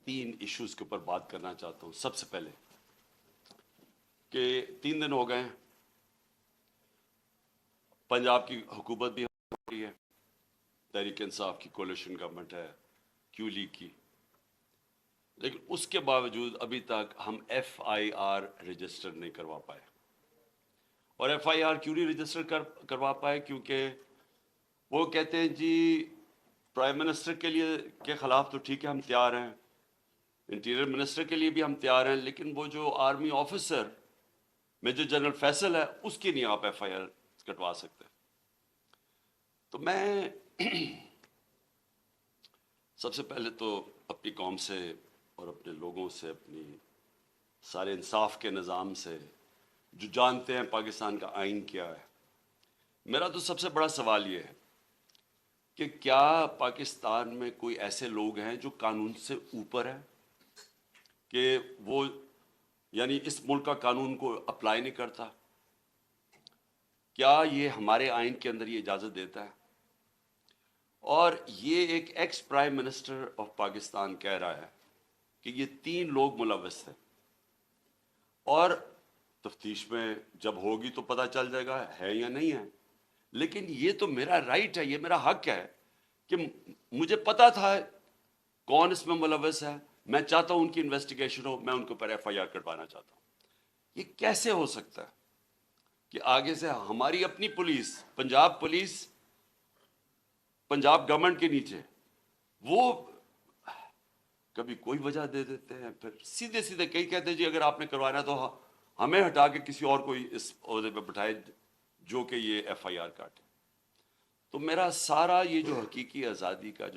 तीन इश्यूज के ऊपर बात करना चाहता हूं। सबसे पहले कि 3 दिन हो गए, पंजाब की हुकूमत भी हो रही है, तहरीक इंसाफ की कोalition गवर्नमेंट है, क्यू लीग की, लेकिन उसके बावजूद अभी तक हम FIR रजिस्टर नहीं करवा पाए। और FIR क्यों नहीं रजिस्टर करवा पाए? क्योंकि वो कहते हैं जी प्राइम मिनिस्टर के खिलाफ तो ठीक है, हम तैयार हैं, इंटीरियर मिनिस्टर के लिए भी हम तैयार हैं, लेकिन वो जो army officer major general Faisal है, उसकी नहीं आप FIR कटवा सकते। तो मैं सबसे पहले तो अपनी कौम से और अपने लोगों से, अपनी सारे इंसाफ के निज़ाम से, जो जानते हैं पाकिस्तान का आइन क्या है, मेरा तो सबसे बड़ा सवाल ये है कि क्या पाकिस्तान में कोई ऐसे लोग हैं जो कानून से ऊपर हैं, कि वो यानी इस मुल्क का कानून को अप्लाई नहीं करता? क्या ये हमारे आइन के अंदर ये इजाज़त देता है? और ये एक ex prime minister of Pakistan कह रहा है कि ये 3 लोग मुलव्वस थे, और तफ्तीश में जब होगी तो पता चल जाएगा है या नहीं है। लेकिन ये तो मेरा राइट है, ये मेरा हक है कि मुझे पता था कौन इसमें मुलव्वस है, मैं चाहता हूं उनकी इन्वेस्टिगेशन हो, मैं उनके ऊपर FIR कटवाना चाहता हूं। ये कैसे हो सकता है कि आगे से हमारी अपनी पुलिस, पंजाब गवर्नमेंट के नीचे, वो कभी कोई वजह दे देते हैं, फिर सीधे सीधे कई कहते हैं जी अगर आपने करवाना तो हमें हटा के किसी और को इस ओहदे पे बिठाए जो कि ये FIR काटे। तो मेरा सारा ये जो हकीकी आज़ादी का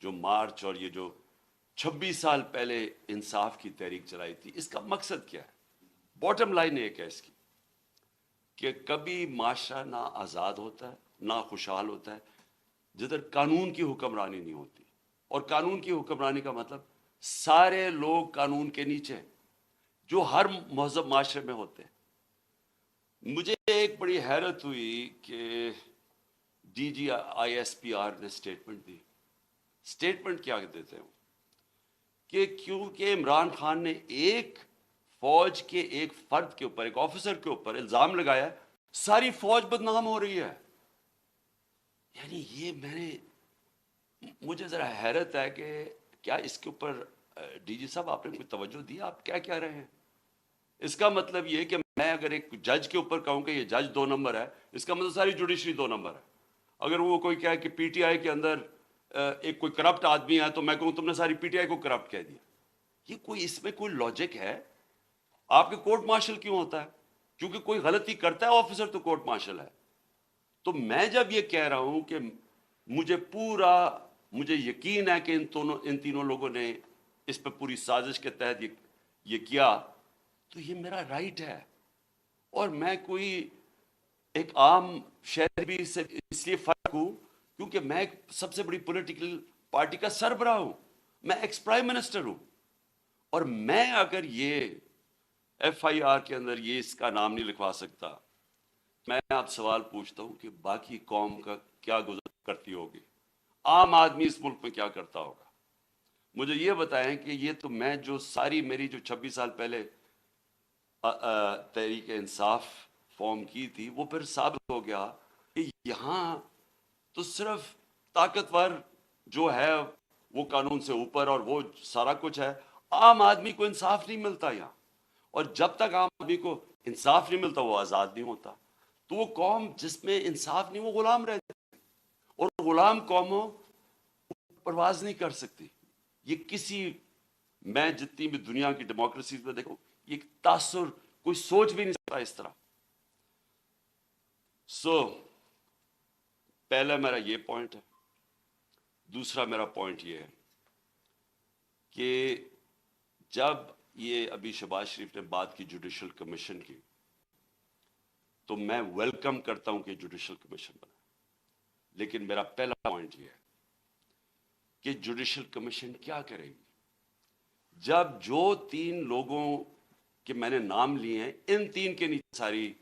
जो मार्च और ये जो 26 साल पहले इंसाफ की तहरीक चलाई थी, इसका मकसद क्या है? बॉटम लाइन एक है इसकी कि कभी माशरा ना आज़ाद होता है ना खुशहाल होता है जिधर कानून की हुक्मरानी नहीं होती। और कानून की हुक्मरानी का मतलब सारे लोग कानून के नीचे जो हर महज़ब माशरे में होते हैं। मुझे एक बड़ी हैरत हुई कि DG ISPR ने स्टेटमेंट दी। स्टेटमेंट क्या देते हैं कि क्योंकि इमरान खान ने एक फौज के एक फर्द के ऊपर, एक ऑफिसर के ऊपर इल्जाम लगाया, सारी फौज बदनाम हो रही है। यानी ये मुझे जरा हैरत है कि क्या इसके ऊपर DG साहब आपने कोई तवज्जो दी? आप क्या कह रहे हैं? इसका मतलब ये कि मैं अगर एक जज के ऊपर कहूं कि ये जज 2 नंबर है, इसका मतलब सारी जुडिशरी 2 नंबर है। अगर वो कोई कहे कि PTI के अंदर एक कोई करप्ट आदमी है, तो मैं कहूं तुमने सारी PTI को करप्ट कह दिया। ये इसमें कोई लॉजिक है? आपके कोर्ट मार्शल क्यों होता है? क्योंकि कोई गलती करता है ऑफिसर तो कोर्ट मार्शल है। तो मैं जब ये कह रहा हूं कि मुझे यकीन है कि इन तीनों लोगों ने इस पर पूरी साजिश के तहत ये किया, तो ये मेरा राइट है। और मैं कोई एक आम शहरी से इसलिए फर्क हूं क्योंकि मैं एक सबसे बड़ी पॉलिटिकल पार्टी का सरबराह हूं। میں ایکس پرائم منسٹر ہوں، اور میں اگر یہ ایف آئی آر کے اندر یہ اس کا نام نہیں لکھوا سکتا، میں آپ سوال پوچھتا ہوں کہ باقی قوم کا کیا گزر کرتی ہوگی، عام آدمی اس ملک میں کیا کرتا ہوگا؟ مجھے یہ بتائیں کہ یہ تو میں جو ساری میری جو 26 سال پہلے تحریک انصاف فارم کی تھی، وہ پھر ثابت ہو گیا کہ یہاں تو صرف طاقتور جو ہے وہ قانون سے اوپر اور وہ سارا کچھ ہے، عام آدمی کو انصاف نہیں ملتا یہاں، اور جب تک عام آدمی کو انصاف نہیں ملتا وہ آزاد نہیں ہوتا۔ تو وہ قوم جس میں انصاف نہیں، وہ غلام رہتی، اور غلام قوموں پرواز نہیں کر سکتی۔ یہ کسی، میں جتنی بھی دنیا کی ڈیموکریسیز میں دیکھوں، یہ تاثر کوئی سوچ بھی نہیں سکتا اس طرح۔ پہلا میرا یہ پوائنٹ ہے۔ دوسرا میرا پوائنٹ یہ ہے کہ جب یہ ابھی شہباز شریف نے بات کی جوڈیشل کمیشن کی، تو میں ویلکم کرتا ہوں کہ جوڈیشل کمیشن بنا، لیکن میرا پہلا پوائنٹ یہ ہے کہ جوڈیشل کمیشن کیا کرے گی جب جو 3 لوگوں کے میں نے نام لیے ہیں، ان 3 کے نیچے ساری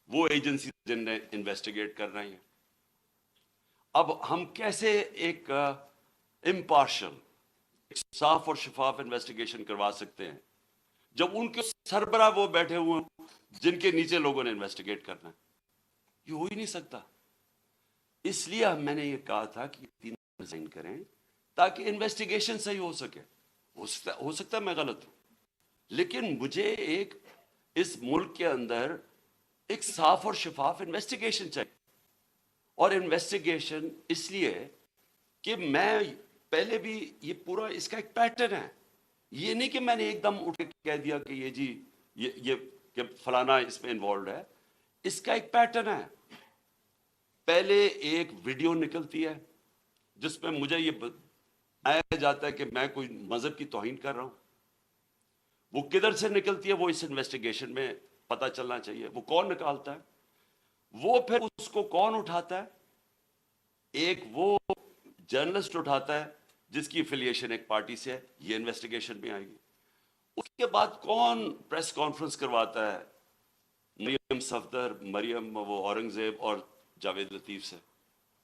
وہ ایجنسی جن نے انویسٹیگیٹ کر رہی ہیں۔ اب ہم کیسے ایک امپارشل، صاف اور شفاف انویسٹیگیشن کروا سکتے ہیں جب ان کے سربراہ وہ بیٹھے ہوئے ہیں جن کے نیچے لوگوں نے انویسٹیگیٹ کرنا ہے؟ یہ ہو ہی نہیں سکتا۔ اس لیے میں نے یہ کہا تھا کہ 3 ریزائن کریں تاکہ انویسٹیگیشن صحیح ہو سکے۔ ہو سکتا ہے میں غلط ہوں، لیکن مجھے ایک اس ملک کے اندر ایک صاف اور شفاف انویسٹیگیشن چاہیے، اور انویسٹیگیشن اس لیے کہ میں پہلے بھی یہ پورا اس کا ایک پیٹرن ہے، یہ نہیں کہ میں نے ایک دم اٹھ کے کہہ دیا کہ یہ جی یہ کہ فلانا اس میں انوالوڈ ہے۔ اس کا ایک پیٹرن ہے۔ پہلے ایک ویڈیو نکلتی ہے جس میں مجھے یہ بتایا جاتا ہے کہ میں کوئی مذہب کی توہین کر رہا ہوں۔ وہ کدھر سے نکلتی ہے وہ اس انویسٹیگیشن میں پتہ چلنا چاہیے۔ وہ کون نکالتا ہے، وہ پھر اس کو کون اٹھاتا ہے؟ ایک وہ جرنلسٹ اٹھاتا ہے جس کی افیلیشن ایک پارٹی سے ہے، یہ انویسٹیگیشن میں آئے گی۔ اس کے بعد کون پریس کانفرنس کرواتا ہے؟ مریم صفدر، مریم وہ اورنگزیب اور جاوید لطیف سے،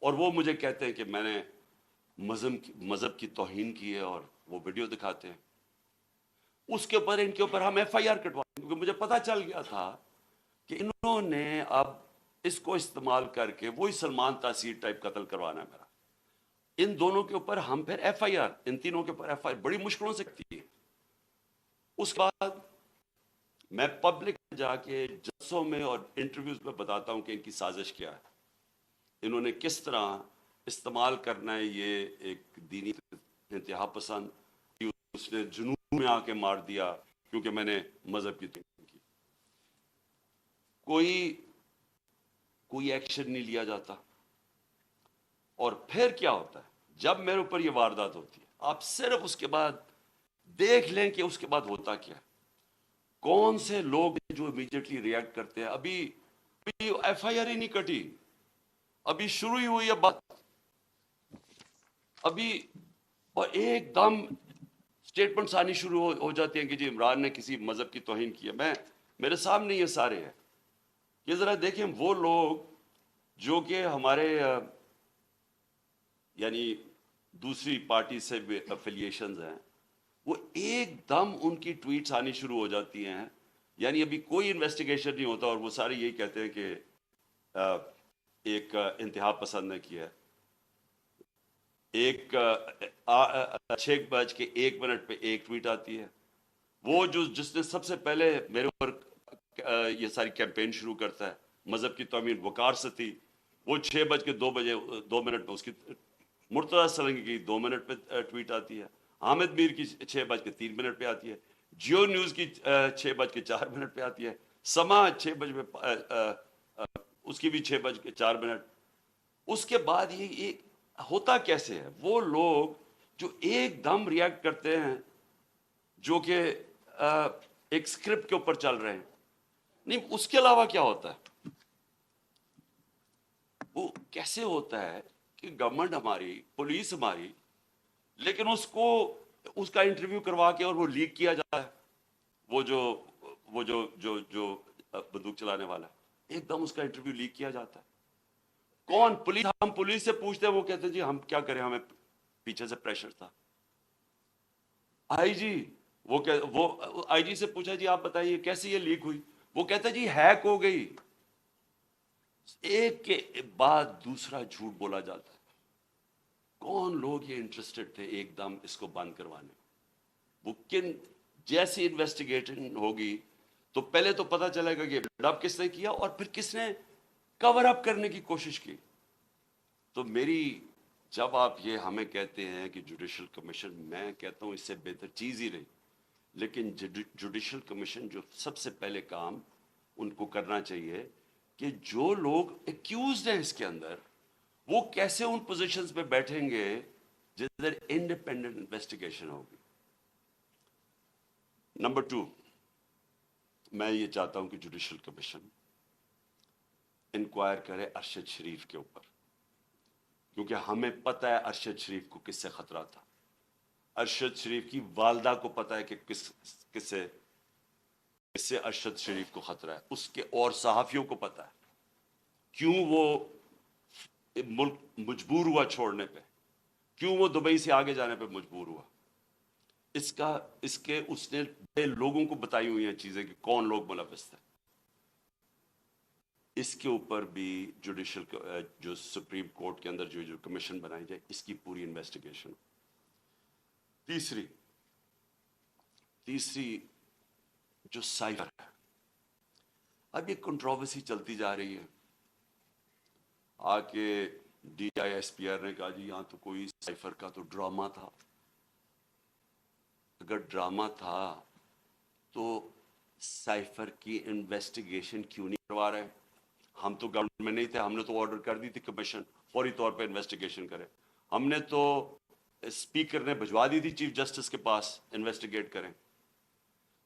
اور وہ مجھے کہتے ہیں کہ میں نے مذہب کی توہین کی ہے، اور وہ ویڈیو دکھاتے ہیں۔ اس کے اوپر ان کے اوپر ہم ایف آئی آر کٹوائیں، کیونکہ مجھے پتا چل گیا تھا کہ انہوں نے اب اس کو استعمال کر کے وہی سلمان تاثیر ٹائپ قتل کروانا ہے میرا۔ ان دونوں کے اوپر ہم پھر ایف آئی آر، ان تینوں کے اوپر ایف آئی آر بڑی مشکلوں سے کرتی ہے۔ اس کے بعد میں پبلک میں جا کے جلسوں میں اور انٹرویوز میں بتاتا ہوں کہ ان کی سازش کیا ہے، انہوں نے کس طرح استعمال کرنا ہے یہ ایک دینی انتہا پسند، اس نے جنون میں آ کے مار دیا کیونکہ میں نے مذہب کی توہین کی۔ کوئی ایکشن نہیں لیا جاتا، اور پھر کیا ہوتا ہے جب میرے اوپر یہ واردات ہوتی ہے؟ آپ صرف اس کے بعد دیکھ لیں کہ اس کے بعد ہوتا کیا ہے۔ کون سے لوگ جو امیڈیٹلی ریئیکٹ کرتے ہیں؟ ابھی ایف آئی آر ہی نہیں کٹی، ابھی شروع ہی ہوئی ہے بات ابھی، اور ایک دم سٹیٹمنٹس آنی شروع ہو جاتی ہیں کہ جی عمران نے کسی مذہب کی توہین کی ہے۔ میرے سامنے یہ سارے ہیں، یہ ذرا دیکھیں وہ لوگ جو کہ ہمارے یعنی دوسری پارٹی سے بھی افیلیشنز ہیں، وہ ایک دم ان کی ٹویٹس آنی شروع ہو جاتی ہیں، یعنی ابھی کوئی انویسٹیگیشن نہیں ہوتا اور وہ سارے یہی کہتے ہیں کہ ایک انتہا پسند نے کیا ہے۔ ایک 6:01 پہ ایک ٹویٹ آتی ہے، وہ جس نے سب سے پہلے میرے اوپر یہ ساری کیمپین شروع کرتا ہے مذہب کی توہین، وقار ستی، وہ 6:02 پہ اس کی، مرتضیٰ سرنگی کی 2 منٹ پہ ٹویٹ آتی ہے، حامد میر کی 6:03 پہ آتی ہے، جیو نیوز کی 6:04 پہ آتی ہے، سما 6 بجے اس کی بھی 6:04۔ اس کے بعد یہ ہوتا کیسے ہے؟ وہ لوگ جو ایک دم ریئیکٹ کرتے ہیں جو کہ ایک سکرپٹ کے اوپر چل رہے ہیں، نہیں اس کے علاوہ کیا ہوتا ہے؟ وہ کیسے ہوتا ہے کہ گورنمنٹ ہماری، پولیس ہماری، لیکن اس کو اس کا انٹرویو کروا کے اور وہ لیک کیا جاتا ہے، وہ جو بندوق چلانے والا ہے، ایک دم اس کا انٹرویو لیک کیا جاتا ہے. کون؟ پولیس. ہم پولیس سے پوچھتے ہیں، وہ کہتے ہیں جی ہم کیا کریں، ہمیں پیچھے سے پریشر تھا. آئی جی، وہ آئی جی سے پوچھا جی آپ بتائیے کیسے یہ لیک ہوئی، وہ کہتا ہے جی ہیک ہو گئی. ایک کے بعد دوسرا جھوٹ بولا جاتا ہے. کون لوگ یہ انٹرسٹڈ تھے ایک دم اس کو بند کروانے؟ وہ جیسی انویسٹیگیشن ہوگی تو پہلے تو پتا چلے گا کہ بلڈ اپ کس نے کیا اور پھر کس نے کور اپ کرنے کی کوشش کی. تو جب آپ یہ ہمیں کہتے ہیں کہ جوڈیشل کمیشن، میں کہتا ہوں اس سے بہتر چیز ہی نہیں. لیکن جوڈیشل کمیشن جو سب سے پہلے کام ان کو کرنا چاہیے کہ جو لوگ ایکیوزڈ ہیں اس کے اندر، وہ کیسے ان پوزیشنز پہ بیٹھیں گے جدھر انڈیپینڈنٹ انویسٹیگیشن ہوگی. نمبر 2، میں یہ چاہتا ہوں کہ جوڈیشل کمیشن انکوائر کرے ارشد شریف کے اوپر، کیونکہ ہمیں پتہ ہے ارشد شریف کو کس سے خطرہ تھا. ارشد شریف کی والدہ کو پتہ ہے کہ کس سے ارشد شریف کو خطرہ ہے، اس کے اور صحافیوں کو پتہ ہے. کیوں وہ ملک مجبور ہوا چھوڑنے پہ، کیوں وہ دبئی سے آگے جانے پہ مجبور ہوا؟ اس نے لوگوں کو بتائی ہوئی ہیں چیزیں کہ کون لوگ ملوث تھے. اس کے اوپر بھی جوڈیشل جو سپریم کورٹ کے اندر جو کمیشن بنائی جائے، اس کی پوری انویسٹیگیشن. تیسری جو سائفر ہے، اب یہ کنٹروورسی چلتی جا رہی ہے. آ کے D I S P R نے کہا جی یہاں تو کوئی سائفر کا تو ڈرامہ تھا. اگر ڈرامہ تھا تو سائفر کی انویسٹیگیشن کیوں نہیں کروا رہے؟ ہم تو گورنمنٹ میں نہیں تھے، ہم نے تو آرڈر کر دی تھی کمیشن فوری طور پہ انویسٹیگیشن کرے. ہم نے تو اسپیکر نے بھجوا دی تھی چیف جسٹس کے پاس انویسٹیگیٹ کریں.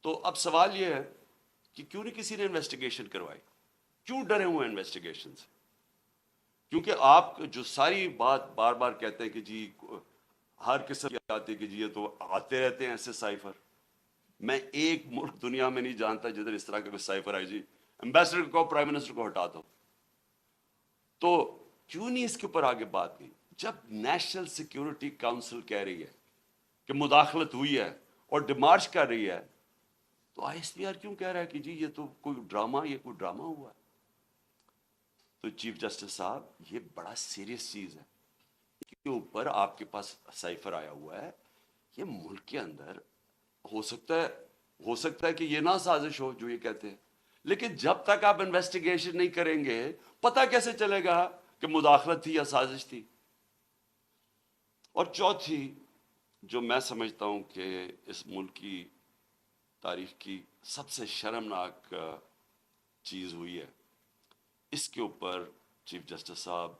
تو اب سوال یہ ہے کہ کیوں نہیں کسی نے انویسٹیگیشن کروائی؟ کیوں ڈرے ہوئے انویسٹیگیشن سے؟ کیونکہ آپ جو ساری بات بار بار کہتے ہیں کہ جی ہر قسم کی آتی ہے کہ جی یہ تو آتے رہتے ہیں ایسے سائفر. میں ایک ملک دنیا میں نہیں جانتا جدھر اس طرح کا کوئی سائفر آئی جی ایمبیسڈر کو پرائم منسٹر کو ہٹا دو. تو کیوں نہیں اس کے اوپر آگے بات کی؟ جب نیشنل سیکیورٹی کاؤنسل کہہ رہی ہے کہ مداخلت ہوئی ہے اور ڈیمارش کر رہی ہے، تو آئی ایس پی آر کیوں کہہ رہا ہے کہ جی یہ تو کوئی ڈرامہ ہوا ہے؟ تو چیف جسٹس صاحب، یہ بڑا سیریس چیز ہے. کے اوپر آپ کے پاس سائفر آیا ہوا ہے، یہ ملک کے اندر ہو سکتا ہے کہ یہ نہ سازش ہو جو یہ کہتے ہیں، لیکن جب تک آپ انویسٹیگیشن نہیں کریں گے پتہ کیسے چلے گا کہ مداخلت تھی یا سازش تھی؟ اور چوتھی جو میں سمجھتا ہوں کہ اس ملک کی تاریخ کی سب سے شرمناک چیز ہوئی ہے، اس کے اوپر چیف جسٹس صاحب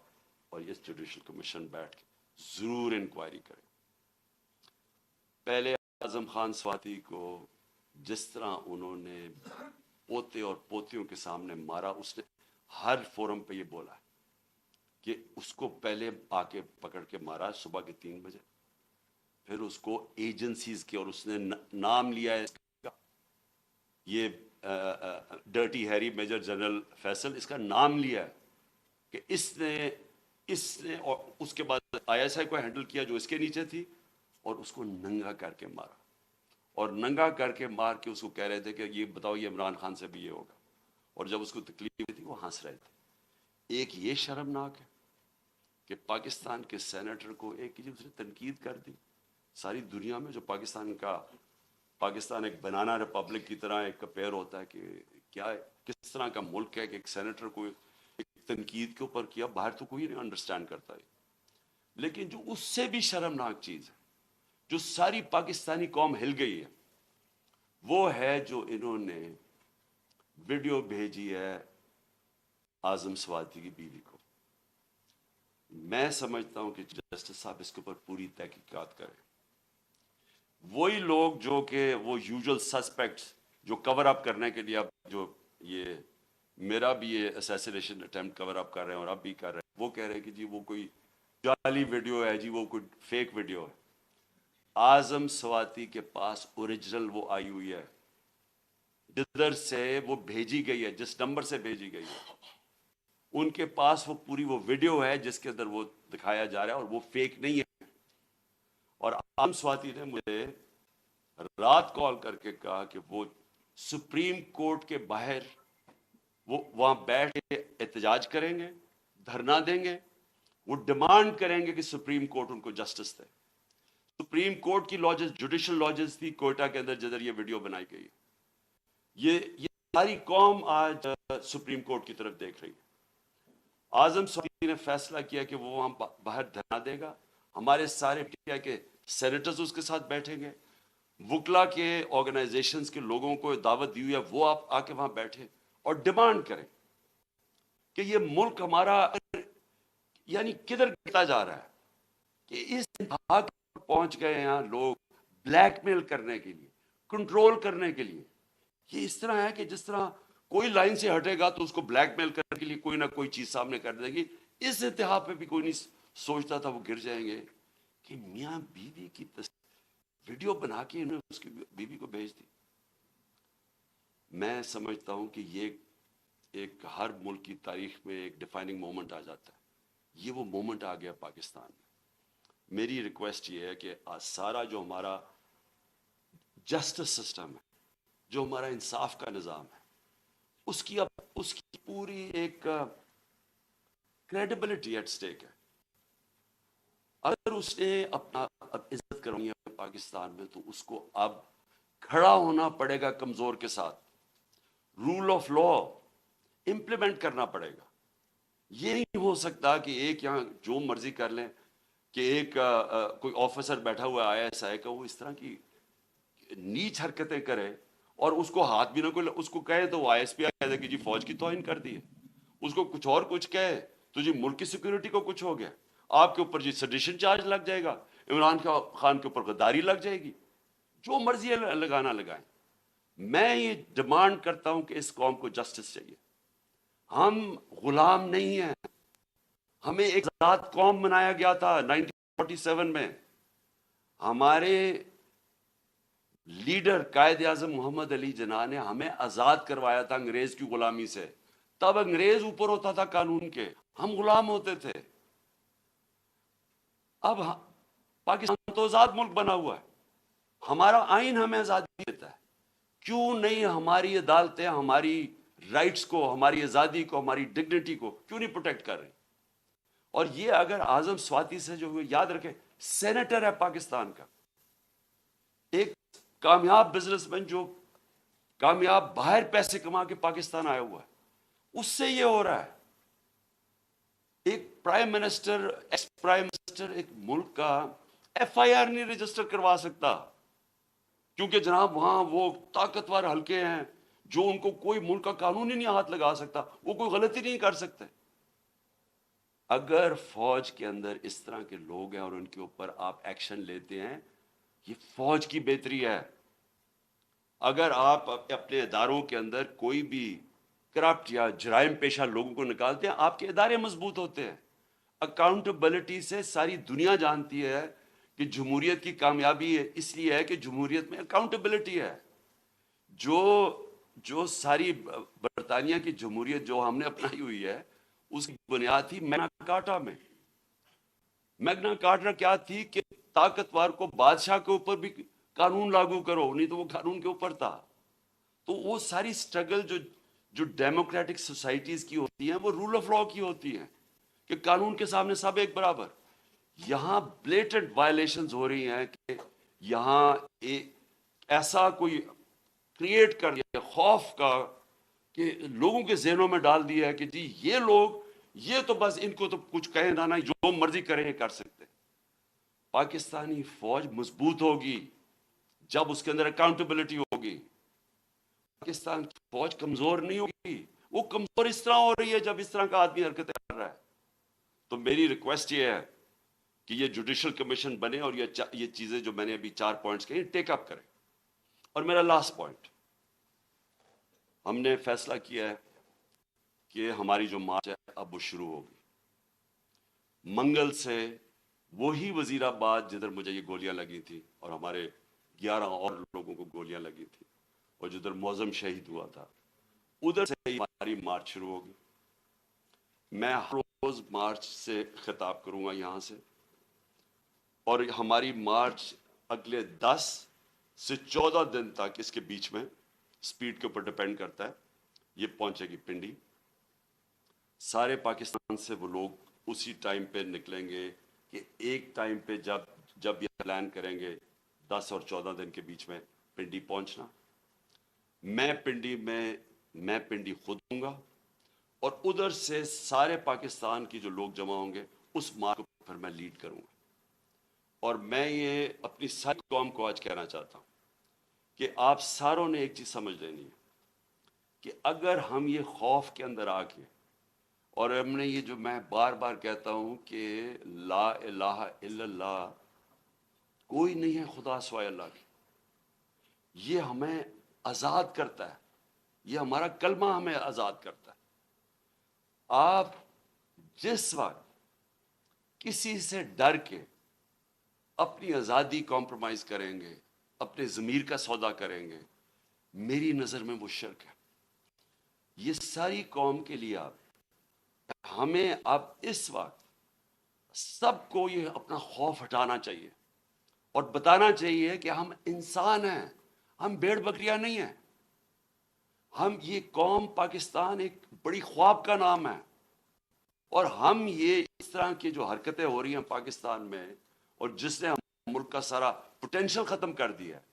اور یہ جوڈیشل کمیشن بیٹھ کے ضرور انکوائری کرے. پہلے اعظم خان سواتی کو جس طرح انہوں نے پوتے اور پوتیوں کے سامنے مارا، اس نے ہر فورم پہ یہ بولا کہ اس کو پہلے آ کے پکڑ کے مارا صبح کے 3 بجے، پھر اس کو ایجنسیز کے، اور اس نے نام لیا ہے یہ dirty Harry major general Faisal, اس کا نام لیا ہے کہ اس نے اور اس کے بعد آئی ایس آئی کو ہینڈل کیا جو اس کے نیچے تھی، اور اس کو ننگا کر کے مارا. اور ننگا کر کے مار کے اس کو کہہ رہے تھے کہ یہ بتاؤ یہ عمران خان سے بھی یہ ہوگا، اور جب اس کو تکلیف تھی وہ ہنس رہے تھے. ایک یہ شرمناک ہے کہ پاکستان کے سینیٹر کو ایک دوسرے تنقید کر دی. ساری دنیا میں جو پاکستان ایک بنانا ریپبلک کی طرح ایک کپیئر ہوتا ہے کہ کس طرح کا ملک ہے کہ ایک سینیٹر کو ایک تنقید کے اوپر کیا، باہر تو کوئی نہیں انڈرسٹینڈ کرتا ہے. لیکن جو اس سے بھی شرمناک چیز ہے، جو ساری پاکستانی قوم ہل گئی ہے، وہ ہے جو انہوں نے ویڈیو بھیجی ہے اعظم سواتی کی بیوی کو. میں سمجھتا ہوں کہ جسٹس صاحب اس کے اوپر پوری تحقیقات کریں. وہی لوگ جو کہ وہ یوزول سسپیکٹس جو کور اپ کرنے کے لیے اب جو یہ میرا بھی یہ اسیسینیشن اٹیمپٹ کور اپ کر رہے ہیں اور اب بھی کر رہے ہیں، وہ کہہ رہے ہیں کہ جی وہ کوئی جعلی ویڈیو ہے، جی وہ کوئی فیک ویڈیو ہے. आजम स्वाति के पास ओरिजिनल वो आई हुई है, जिधर से वो भेजी गई है, जिस नंबर से भेजी गई है, उनके पास वो पूरी वो वीडियो है जिसके अंदर वो दिखाया जा रहा है, और वो फेक नहीं है। और आजम स्वाति ने मुझे रात कॉल करके कहा कि वो सुप्रीम कोर्ट के बाहर वो वहां बैठ के एहतजाज करेंगे, धरना देंगे, वो डिमांड करेंगे कि सुप्रीम कोर्ट उनको जस्टिस दे। सुप्रीम कोर्ट की लॉजेस, जुडिशियल लॉजेस थी कोयटा के अंदर, जिधर ये वीडियो बनाई गई है। ये सारी कौम आज सुप्रीम कोर्ट की तरफ देख रही है। आजम स्वाति ने फैसला किया कि वो वहां बाहर धरना देगा, हमारे सारे इंडिया के सेनेटर्स उसके साथ बैठेंगे, वुकला के ऑर्गेनाइजेशंस के लोगों को दावत दी हुई है, वो आप आके वहां बैठे और डिमांड करें कि ये मुल्क हमारा यानी किधर गिरता जा रहा है, कि इस भाग पहुंच गए यहाँ लोग ब्लैकमेल करने के लिए, कंट्रोल करने के लिए। ये इस तरह है कि जिस तरह कोई लाइन से हटेगा तो उसको ब्लैकमेल करने के लिए कोई ना कोई चीज सामने कर देगी। इस इत्तेहाद पे भी कोई नहीं सोचता था वो गिर जाएंगे कि मियाँ बीवी की वीडियो बना के इन्होंने उसकी बीवी को भेज दी। मैं समझता हूं कि ये एक हर मुल्क की तारीख में एक डिफाइनिंग मोमेंट आ जाता है। ये वो मोमेंट आ गया पाकिस्तान में। मेरी रिक्वेस्ट ये है कि आज सारा जो हमारा जस्टिस सिस्टम है, जो हमारा इंसाफ का निज़ाम है, उसकी पूरी एक क्रेडिबिलिटी एट स्टेक है। अगर उसने अपना इज्जत करनी है पाकिस्तान में, तो उसको अब खड़ा होना पड़ेगा कमजोर के साथ, रूल ऑफ लॉ इंप्लीमेंट करना पड़ेगा। ये नहीं हो सकता कि एक यहाँ जो मर्जी कर लें, कि एक कोई ऑफिसर बैठा हुआ ISI का, वो इस तरह की नीच हरकतें करे और उसको हाथ भी ना कोई उसको कहे तो वो ISPI कह दे कि जी फौज की तौहीन कर दी है, उसको कुछ और कुछ कहे तो जी मुल्क की सिक्योरिटी को कुछ हो गया, आपके ऊपर जी सेडिशन चार्ज लग जाएगा, इमरान खान के ऊपर गद्दारी लग जाएगी, जो मर्जी लगाना लगाएं। मैं ये डिमांड करता हूं कि इस कौम को जस्टिस चाहिए। हम गुलाम नहीं हैं, हमें एक आजाद कौम बनाया गया था 1947 में। हमारे लीडर कायद आजम मोहम्मद अली जिन्ना ने हमें आजाद करवाया था अंग्रेज की गुलामी से। तब अंग्रेज ऊपर होता था कानून के, हम गुलाम होते थे। अब पाकिस्तान तो आजाद मुल्क बना हुआ है, हमारा आइन हमें आजादी देता है। क्यों नहीं हमारी अदालतें हमारी राइट्स को, हमारी आजादी को, हमारी डिग्निटी को क्यों नहीं प्रोटेक्ट कर रही? और ये अगर आजम स्वाति से जो याद रखें, सेनेटर है पाकिस्तान का, एक कामयाब बिजनेसमैन जो कामयाब बाहर पैसे कमा के पाकिस्तान आया हुआ है, उससे ये हो रहा है। एक prime minister, ex prime minister एक मुल्क का FIR नहीं रजिस्टर करवा सकता, क्योंकि जनाब वहां वो ताकतवर हल्के हैं जो उनको कोई मुल्क का कानून ही नहीं हाथ लगा सकता, वो कोई गलती नहीं कर सकते। अगर फौज के अंदर इस तरह के लोग हैं और उनके ऊपर आप एक्शन लेते हैं, ये फौज की बेहतरी है। अगर आप अपने इदारों के अंदर कोई भी करप्ट या जराइम पेशा लोगों को निकालते हैं, आपके इदारे मजबूत होते हैं। अकाउंटेबिलिटी से सारी दुनिया जानती है कि जमहूरियत की कामयाबी है इसलिए है कि जमहूरियत में अकाउंटेबिलिटी है। जो सारी बरतानिया की जमहूरियत जो हमने अपनाई हुई है, उसकी बुनियाद थी मैग्ना कार्टा में। मैग्ना कार्टा क्या थी कि ताकतवर को बादशाह के ऊपर भी कानून लागू करो, नहीं तो वो कानून के ऊपर था। तो वो सारी स्ट्रगल जो डेमोक्रेटिक सोसाइटीज की होती हैं, वो रूल ऑफ लॉ की होती हैं कि कानून के सामने सब एक बराबर। यहां ब्लेटेंट वायलेशंस हो रही हैं कि यहां ऐसा कोई क्रिएट कर दिया खौफ का कि लोगों के जहनों में डाल दिया है कि जी ये लोग, ये तो बस इनको तो कुछ कहे ना, जो मर्जी करें कर सकते। पाकिस्तानी फौज मजबूत होगी जब उसके अंदर अकाउंटेबिलिटी होगी। पाकिस्तान की फौज कमजोर नहीं होगी, वो कमजोर इस तरह हो रही है जब इस तरह का आदमी हरकतें कर रहा है। तो मेरी रिक्वेस्ट ये है कि ये जुडिशियल कमीशन बने और ये चीजें जो मैंने अभी 4 पॉइंट्स कही टेकअप करें। और मेरा लास्ट पॉइंट, हमने फैसला किया है कि हमारी जो मार्च है अब वो शुरू होगी। मंगल से वही वजीराबाद जिधर मुझे ये गोलियां लगी थी और हमारे 11 और लोगों को गोलियां लगी थी, और जिधर मौजम शहीद हुआ था, उधर से हमारी मार्च शुरू होगी। मैं हर रोज मार्च से खिताब करूंगा यहाँ से, और हमारी मार्च अगले 10 से 14 दिन तक, इसके बीच में स्पीड के ऊपर डिपेंड करता है, ये पहुंचेगी पिंडी। सारे पाकिस्तान से वो लोग उसी टाइम पे निकलेंगे कि एक टाइम पे जब ये प्लान करेंगे 10 और 14 दिन के बीच में पिंडी पहुंचना। मैं पिंडी खुद दूंगा, और उधर से सारे पाकिस्तान की जो लोग जमा होंगे उस मार्च को फिर मैं लीड करूंगा। और मैं ये अपनी सारी कौम को आज कहना चाहता हूं कि आप सारों ने एक चीज समझ लेनी है कि अगर हम ये खौफ के अंदर आके, और हमने ये जो मैं बार बार कहता हूं कि ला इलाहा इल्लल्लाह, कोई नहीं है खुदा सिवाय अल्लाह के, ये हमें आज़ाद करता है, ये हमारा कलमा हमें आज़ाद करता है। आप जिस वक्त किसी से डर के अपनी आज़ादी कॉम्प्रोमाइज़ करेंगे, अपने ज़मीर का सौदा करेंगे, मेरी नज़र में वो शिर्क है। ये सारी कौम के लिए हमें अब इस वक्त सबको ये अपना खौफ हटाना चाहिए और बताना चाहिए कि हम इंसान हैं, हम भेड़ बकरियां नहीं हैं। हम ये कौम पाकिस्तान एक बड़ी ख्वाब का नाम है, और हम ये इस तरह की जो हरकतें हो रही हैं पाकिस्तान में, और जिसने हम मुल्क का सारा पोटेंशियल खत्म कर दिया है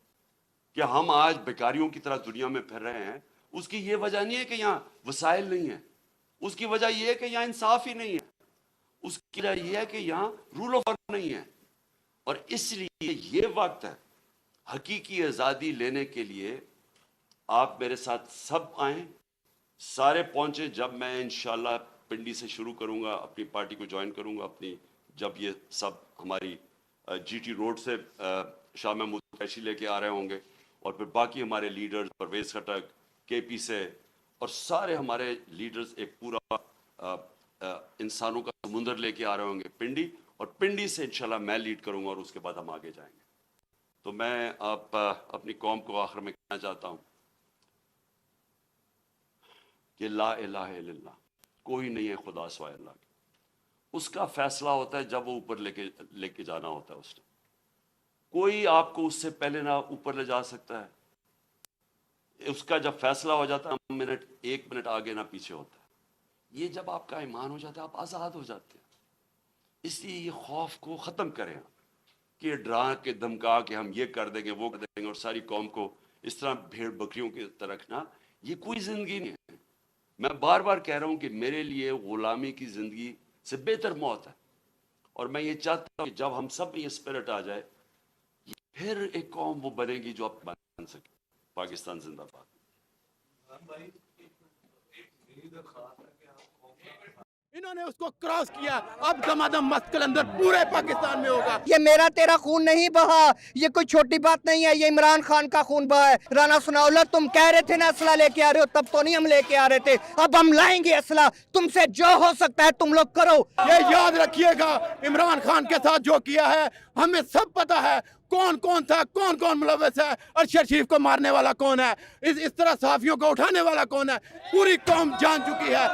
कि हम आज बेकारियों की तरह दुनिया में फिर रहे हैं, उसकी ये वजह नहीं है कि यहाँ वसाइल नहीं है, उसकी वजह यह है कि यहाँ इंसाफ ही नहीं है, उसकी वजह यह है कि यहाँ रूल ऑफ लॉ नहीं है। और इसलिए ये वक्त है हकीकी आज़ादी लेने के लिए। आप मेरे साथ सब आए, सारे पहुंचे। जब मैं इंशाल्लाह पिंडी से शुरू करूंगा, अपनी पार्टी को ज्वाइन करूंगा अपनी, जब ये सब हमारी जीटी रोड से शाह महमूद कैशी लेके आ रहे होंगे, और फिर बाकी हमारे लीडर्स, परवेज खटक, केपी से, और सारे हमारे लीडर्स एक पूरा इंसानों का समुंदर लेके आ रहे होंगे पिंडी, और पिंडी से इंशाल्लाह मैं लीड करूंगा, और उसके बाद हम आगे जाएंगे। तो मैं आप अपनी कौम को आखिर में कहना चाहता हूं कि ला इलाहा इल्लल्लाह, कोई नहीं है खुदा सिवाय अल्लाह के। उसका फैसला होता है जब वो ऊपर लेके जाना होता है उसने, कोई आपको उससे पहले ना ऊपर ले जा सकता है। उसका जब फैसला हो जाता है, एक मिनट आगे ना पीछे होता है। ये जब आपका ईमान हो जाता है, आप आज़ाद हो जाते हैं। इसलिए ये खौफ को ख़त्म करें कि डरा के धमका के हम ये कर देंगे वो कर देंगे, और सारी कौम को इस तरह भेड़ बकरियों की तरह रखना, ये कोई ज़िंदगी नहीं है। मैं बार बार कह रहा हूँ कि मेरे लिए ग़ुलामी की ज़िंदगी से बेहतर मौत है, और मैं ये चाहता हूँ कि जब हम सब ये स्पिरिट आ जाए, फिर एक कौम वो बनेगी जो आप बन सके। पाकिस्तान जिंदाबाद। इन्होंने उसको क्रॉस किया, अब दमादम मस्त कलंदर पूरे पाकिस्तान में होगा। ये मेरा तेरा खून नहीं बहा, ये कोई छोटी बात नहीं है, ये इमरान खान का खून बहा है। राना सनाउल्लाह, तुम कह रहे थे ना असला लेके आ रहे हो, तब तो नहीं हम लेके आ रहे थे, अब हम लाएंगे असला। तुमसे जो हो सकता है तुम लोग करो। ये याद रखिएगा, इमरान खान के साथ जो किया है हमें सब पता है, कौन कौन था, कौन कौन मुलव्वस है, अरशद शरीफ को मारने वाला कौन है, इस तरह सहाफियों को उठाने वाला कौन है, पूरी कौम जान चुकी है।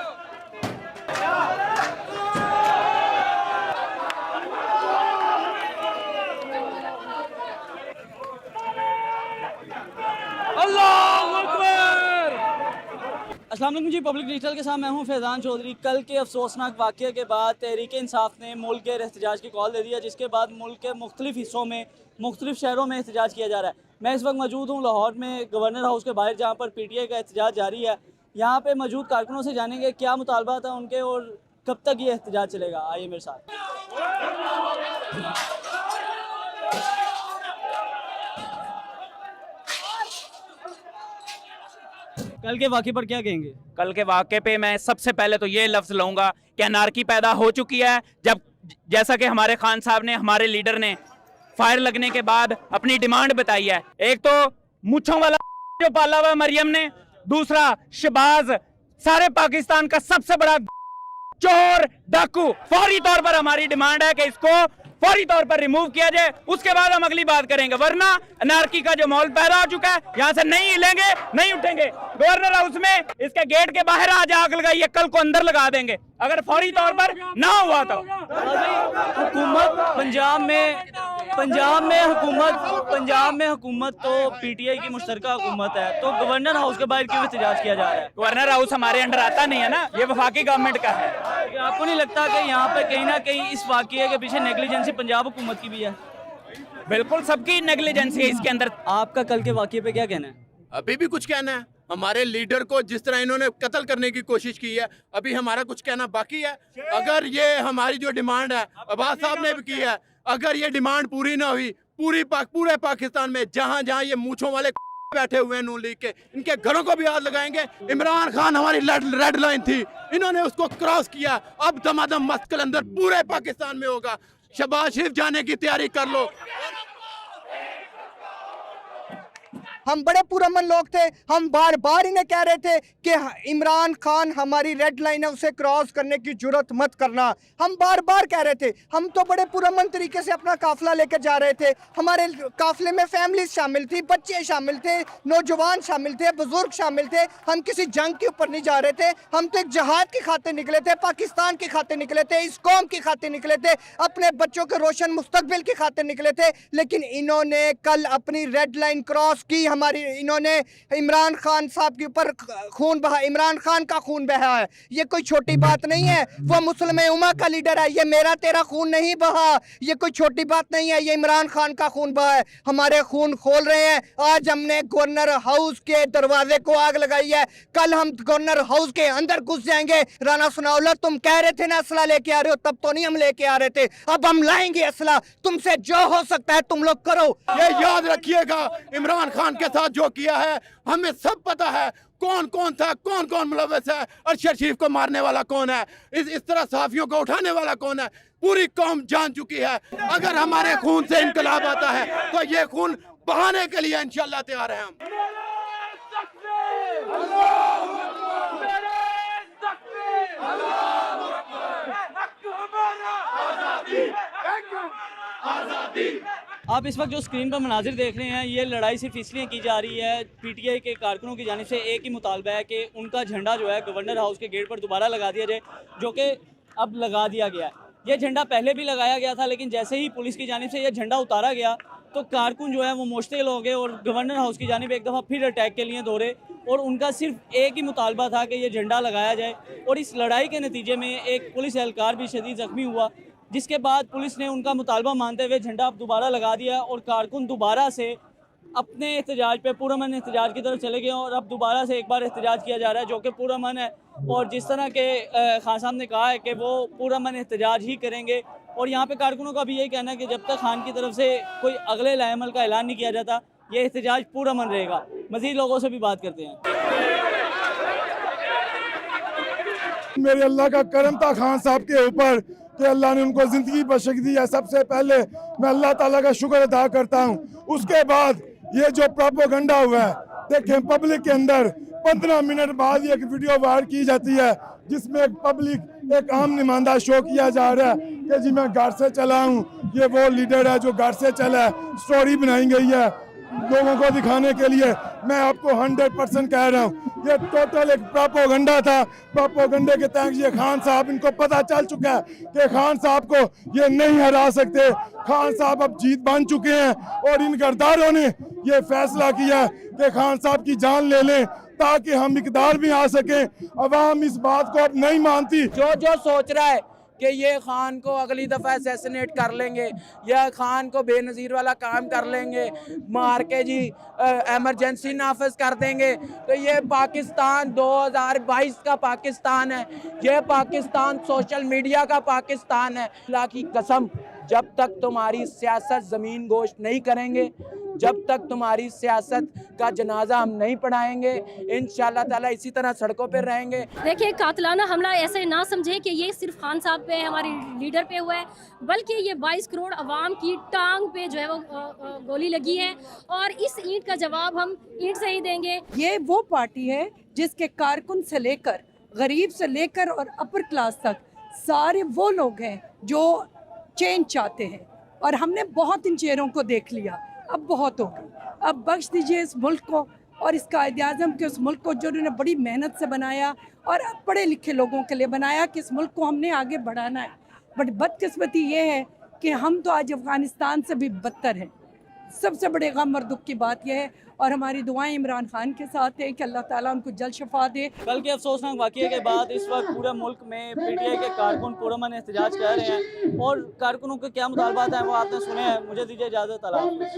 अस्सलाम वालेकुम जी, पब्लिक डिजिटल के साथ मैं हूं फैज़ान चौधरी। कल के अफसोसनाक वाक़ये के बाद तहरीक इंसाफ ने मुल्क के एहतजाज की कॉल दे दी है, जिसके बाद मुल्क के मुख्तलिफ हिस्सों में, मुख्तलिफ शहरों में एहतजाज किया जा रहा है। मैं इस वक्त मौजूद हूँ लाहौर में गवर्नर हाउस के बाहर, जहाँ पर PTI का एहतजाज जारी है। यहाँ पे मौजूद कारकुनों से जानेंगे क्या मुतालबात है उनके और कब तक ये एहतजाज चलेगा। आइए मेरे साथ। कल के वाक़े पर क्या कहेंगे? कल के वाक़े पे मैं सबसे पहले तो ये लफ्ज़ लूँगा कि अनारकी पैदा हो चुकी है। जब जैसा कि हमारे खान साहब ने, हमारे लीडर ने फायर लगने के बाद अपनी डिमांड बताई है, एक तो मुच्छों वाला जो पाला हुआ मरियम ने, दूसरा शहबाज, सारे पाकिस्तान का सबसे बड़ा चोर डाकू। फौरी तौर पर हमारी डिमांड है कि इसको फौरी तौर पर रिमूव किया जाए, उसके बाद हम अगली बात करेंगे, वरना अनार्की का जो माहौल पैदा हो चुका है, यहाँ से नहीं हिलेंगे, नहीं उठेंगे। गवर्नर हाउस में इसके गेट के बाहर आज आग लगाइए, कल को अंदर लगा देंगे अगर फौरी तौर पर ना हुआ तो। हुकूमत पंजाब में हुकूमत तो पीटीआई की मुश्तरका हुकूमत है, तो गवर्नर हाउस के बाहर क्यों एहतजाज किया जा रहा है? गवर्नर हाउस हमारे अंडर आता नहीं है ना, ये वफाकी गवर्नमेंट का है। क्या आपको नहीं लगता कि यहाँ पे कहीं ना कहीं इस वाक़ये के पीछे नेग्लिजेंसी पंजाब हुकूमत की भी है? बिल्कुल सबकी नेग्लिजेंसी है इसके अंदर। आपका कल के वाक़ये पे क्या कहना है? अभी भी कुछ कहना है? हमारे लीडर को जिस तरह इन्होंने कत्ल करने की कोशिश की है, अभी हमारा कुछ कहना बाकी है। अगर ये हमारी जो डिमांड है, अब्बास साहब ने भी की है, अगर ये डिमांड पूरी ना हुई, पूरे पाकिस्तान में जहां जहां ये मूंछों वाले बैठे हुए हैं नून लीग के, इनके घरों को भी हाथ लगाएंगे। इमरान खान हमारी रेड लाइन थी, इन्होंने उसको क्रॉस किया। अब दमादम मस्त कलंदर पूरे पाकिस्तान में होगा। शहबाज शरीफ जाने की तैयारी कर लो। हम बड़े पुरअमन लोग थे, हम बार बार इन्हें कह रहे थे कि इमरान खान हमारी रेड लाइन है, उसे क्रॉस करने की जुर्रत मत करना। हम बार बार कह रहे थे। हम तो बड़े पुरअमन तरीके से अपना काफिला लेकर जा रहे थे। हमारे काफिले में फैमिली शामिल थी, बच्चे शामिल थे, नौजवान शामिल थे, बुजुर्ग शामिल थे। हम किसी जंग के ऊपर नहीं जा रहे थे, हम तो एक जहाद की खातिर निकले थे, पाकिस्तान की खातिर निकले थे, इस कौम की खातिर निकले थे, अपने बच्चों के रोशन मुस्तकबिल की खातिर निकले थे। लेकिन इन्होंने कल अपनी रेड लाइन क्रॉस की। इन्होंने इमरान खान साहब के ऊपर खून बहा, इमरान खान का खून बहा है। ये कोई छोटी बात नहीं है। वो मुस्लिम उम्मा का लीडर है, ये मेरा तेरा खून नहीं बहा, ये कोई छोटी बात नहीं है। ये इमरान खान का खून बहा है। हमारे खून खोल रहे हैं। आज हमने गवर्नर हाउस के दरवाजे को आग लगाई है, कल हम गवर्नर हाउस के अंदर घुस जाएंगे। राना सनाउल्लाह, तुम कह रहे थे ना असला लेके आ रहे हो, तब तो नहीं हम लेके आ रहे थे, अब हम लाएंगे असला। तुमसे जो हो सकता है तुम लोग करो। ये याद रखिएगा, इमरान खान के साथ जो किया है हमें सब पता है। कौन कौन था, कौन कौन मुलव्वस है, अरशद शरीफ को मारने वाला कौन है, इस तरह सहाफियों को उठाने वाला कौन है, पूरी कौम जान चुकी है। अगर हमारे खून से इनकलाब आता है तो ये खून बहाने के लिए इंशाल्लाह तैयार हैं हम। आप इस वक्त जो स्क्रीन पर मनाजिर देख रहे हैं, ये लड़ाई सिर्फ इसलिए की जा रही है, पीटीआई के कारकुनों की जानिब से एक ही मुतालबा है कि उनका झंडा जो है गवर्नर हाउस के गेट पर दोबारा लगा दिया जाए, जो कि अब लगा दिया गया है। ये झंडा पहले भी लगाया गया था, लेकिन जैसे ही पुलिस की जानिब से ये झंडा उतारा गया तो कारकुन जो है वो मुश्तिल हो गए और गवर्नर हाउस की जानिब एक दफ़ा फिर अटैक के लिए दौड़े। और उनका सिर्फ एक ही मुतालबा था कि ये झंडा लगाया जाए। और इस लड़ाई के नतीजे में एक पुलिस एहलकार भी शदीद ज़ख्मी हुआ, जिसके बाद पुलिस ने उनका मुतालबा मानते हुए झंडा अब दोबारा लगा दिया और कारकुन दोबारा से अपने एहतजाज पे पुरअमन एहतजाज की तरफ चले गए और अब दोबारा से एक बार एहतजाज किया जा रहा है, जो कि पुरअमन है। और जिस तरह के खान साहब ने कहा है कि वो पुरअमन एहतजाज ही करेंगे। और यहाँ पे कारकुनों का भी यही कहना है कि जब तक खान की तरफ से कोई अगले लाएमल का ऐलान नहीं किया जाता, ये एहतजाज पुरअमन रहेगा। मज़ीद लोगों से भी बात करते हैं। मेरे अल्लाह का करम था खान साहब के ऊपर कि अल्लाह ने उनको ज़िंदगी बख्श दी है। सबसे पहले मैं अल्लाह ताला का शुक्र अदा करता हूँ। उसके बाद ये जो प्रोपेगेंडा हुआ है, देखें पब्लिक के अंदर 15 मिनट बाद एक वीडियो वायरल की जाती है जिसमें एक आम नुमाइंदा शो किया जा रहा है कि जी मैं घर से चला हूँ, ये वो लीडर है जो घर से चला है। स्टोरी बनाई गई है लोगों को दिखाने के लिए। मैं आपको 100% कह रहा हूँ, ये टोटल एक प्रोपेगेंडा था। प्रोपेगेंडे के तहत ये खान साहब, इनको पता चल चुका है कि खान साहब को ये नहीं हरा सकते। खान साहब अब जीत बन चुके हैं और इन गद्दारों ने ये फैसला किया कि खान साहब की जान ले लें ताकि हम इक़्तिदार भी आ सकें। अवाम इस बात को अब नहीं मानती। जो सोच रहा है कि ये खान को अगली दफ़ा असैसिनेट कर लेंगे या खान को बेनज़ीर वाला काम कर लेंगे, मार के जी एमरजेंसी नाफिज कर देंगे, तो ये पाकिस्तान 2022 का पाकिस्तान है। ये पाकिस्तान सोशल मीडिया का पाकिस्तान है। अल्लाह की कसम, जब तक तुम्हारी सियासत ज़मीन गोश्त नहीं करेंगे, जब तक तुम्हारी सियासत का जनाजा हम नहीं पढ़ाएंगे, इंशाअल्लाह ताला इसी तरह सड़कों पर रहेंगे। देखिए, कातलाना हमला ऐसे ना समझे कि ये सिर्फ खान साहब पे, हमारे लीडर पे हुआ है, बल्कि ये 22 करोड़ अवाम की टांग पे जो है वो गोली लगी है और इस ईंट का जवाब हम ईंट से ही देंगे। ये वो पार्टी है जिसके कारकुन से लेकर गरीब से लेकर और अपर क्लास तक सारे वो लोग हैं जो चेंज चाहते हैं और हमने बहुत इन चेहरों को देख लिया, अब बहुत हो गई। अब बख्श दीजिए इस मुल्क को और इस कायद-ए-आज़म के उस मुल्क को जो उन्होंने बड़ी मेहनत से बनाया और पढ़े लिखे लोगों के लिए बनाया कि इस मुल्क को हमने आगे बढ़ाना है। बट बदकिस्मती ये है कि हम तो आज अफ़गानिस्तान से भी बदतर हैं। सबसे बड़े गम और दुख की बात यह है और हमारी दुआएं इमरान खान के साथ है कि अल्लाह ताला उनको जल्द शफा दे। कल के अफसोसनाक वाक़ये के बाद इस वक्त पूरे मुल्क में पीटीआई के कारकुन पुरअमन एहतजाज कर रहे हैं और कारकुनों के क्या मुतालबात हैं वो आपने सुने हैं। मुझे दीजिए इजाज़त, अल्लाह हाफ़िज़।